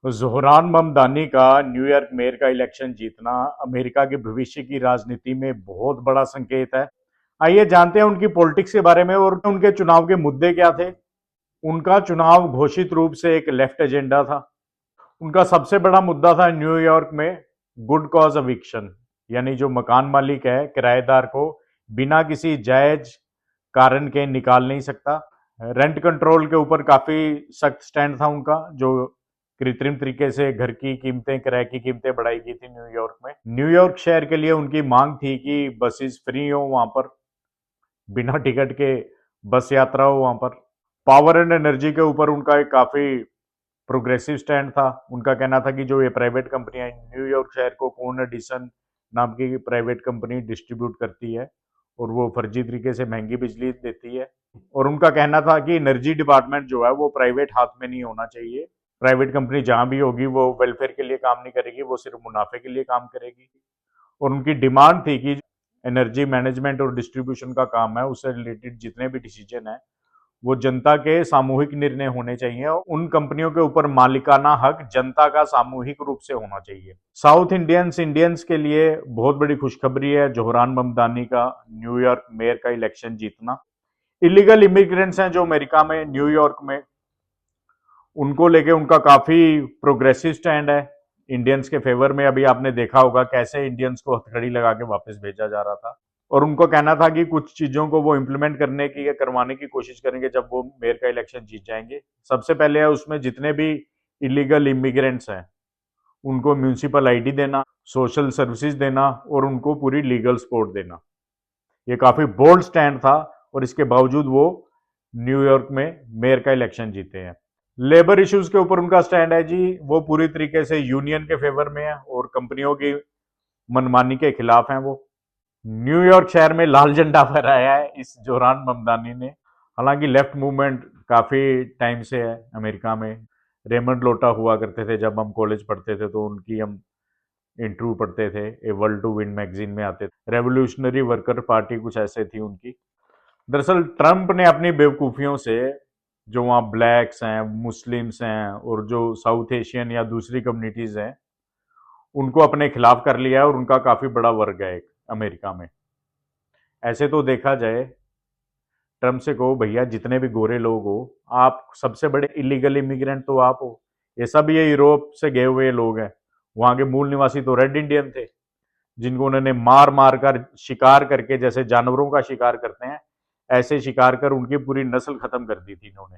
ज़ोहरान ममदानी का New York mayor का election जीतना अमेरिका के भविष्य की राजनीति में बहुत बड़ा संकेत है। आइए जानते हैं उनकी पॉलिटिक्स के बारे में और उनके चुनाव के मुद्दे क्या थे। उनका चुनाव घोषित रूप से एक लेफ्ट एजेंडा था। उनका सबसे बड़ा मुद्दा था न्यूयॉर्क में गुड कॉज एविक्शन, यानी जो मकान मालिक है किराएदार को बिना किसी जायज कारण के निकाल नहीं सकता। रेंट कंट्रोल के ऊपर काफी सख्त स्टैंड था उनका, जो कृत्रिम तरीके से घर की कीमतें, किराए की कीमतें बढ़ाई गई थी न्यूयॉर्क में। न्यूयॉर्क शहर के लिए उनकी मांग थी कि बसेस फ्री हो वहां पर, बिना टिकट के बस यात्रा हो वहां पर। पावर एंड एनर्जी के ऊपर उनका एक काफी प्रोग्रेसिव स्टैंड था। उनका कहना था कि जो ये प्राइवेट कंपनियां न्यूयॉर्क शहर को पूर्ण एडिसन नाम की प्राइवेट कंपनी डिस्ट्रीब्यूट करती है और वो फर्जी तरीके से महंगी बिजली देती है। और उनका कहना था कि एनर्जी डिपार्टमेंट जो है वो प्राइवेट हाथ में नहीं होना चाहिए। प्राइवेट कंपनी जहां भी होगी वो वेलफेयर के लिए काम नहीं करेगी, वो सिर्फ मुनाफे के लिए काम करेगी। और उनकी डिमांड थी कि एनर्जी मैनेजमेंट और डिस्ट्रीब्यूशन का काम है, उससे रिलेटेड जितने भी डिसीजन है वो जनता के सामूहिक निर्णय होने चाहिए और उन कंपनियों के ऊपर मालिकाना हक जनता का सामूहिक रूप से होना चाहिए। साउथ इंडियंस इंडियंस के लिए बहुत बड़ी खुशखबरी है जोहरान ममदानी का न्यूयॉर्क मेयर का इलेक्शन जीतना। इलीगल इमिग्रेंट्स हैं जो अमेरिका में, न्यूयॉर्क में, उनको लेके उनका काफी प्रोग्रेसिव स्टैंड है इंडियंस के फेवर में। अभी आपने देखा होगा कैसे इंडियंस को हथकड़ी लगा के वापस भेजा जा रहा था। और उनको कहना था कि कुछ चीजों को वो इम्प्लीमेंट करने की या करवाने की कोशिश करेंगे जब वो मेयर का इलेक्शन जीत जाएंगे। सबसे पहले है उसमें जितने भी इलीगल इमिग्रेंट्स हैं उनको म्यूनिसिपल आईडी देना, सोशल सर्विसेज देना और उनको पूरी लीगल सपोर्ट देना। ये काफी बोल्ड स्टैंड था और इसके बावजूद वो न्यूयॉर्क में मेयर का इलेक्शन जीते हैं। लेबर इश्यूज के ऊपर उनका स्टैंड है जी, वो पूरी तरीके से यूनियन के फेवर में है और कंपनियों की मनमानी के खिलाफ हैं वो। न्यूयॉर्क शहर में लाल झंडा फहराया है इस जोरान ममदानी ने। हालांकि लेफ्ट मूवमेंट काफी टाइम से है अमेरिका में। रेमंड लोटा हुआ करते थे जब हम कॉलेज पढ़ते थे, तो उनकी हम इंटरव्यू पढ़ते थे, a world to win magazine में आते थे। रेवोल्यूशनरी वर्कर पार्टी कुछ ऐसे थी उनकी। दरअसल ट्रंप ने अपनी बेवकूफियों से जो वहाँ ब्लैक्स हैं, मुस्लिम्स हैं और जो साउथ एशियन या दूसरी कम्युनिटीज हैं उनको अपने खिलाफ कर लिया है और उनका काफी बड़ा वर्ग है एक अमेरिका में। ऐसे तो देखा जाए, ट्रम्प से कहो भैया जितने भी गोरे लोग हो, आप सबसे बड़े इलीगल इमिग्रेंट तो आप हो। ये सब ये यूरोप से गए हुए लोग हैं। वहां के मूल निवासी तो रेड इंडियन थे जिनको उन्होंने मार मार कर शिकार करके, जैसे जानवरों का शिकार करते हैं ऐसे शिकार कर उनकी पूरी नस्ल खत्म कर दी थी इन्होंने।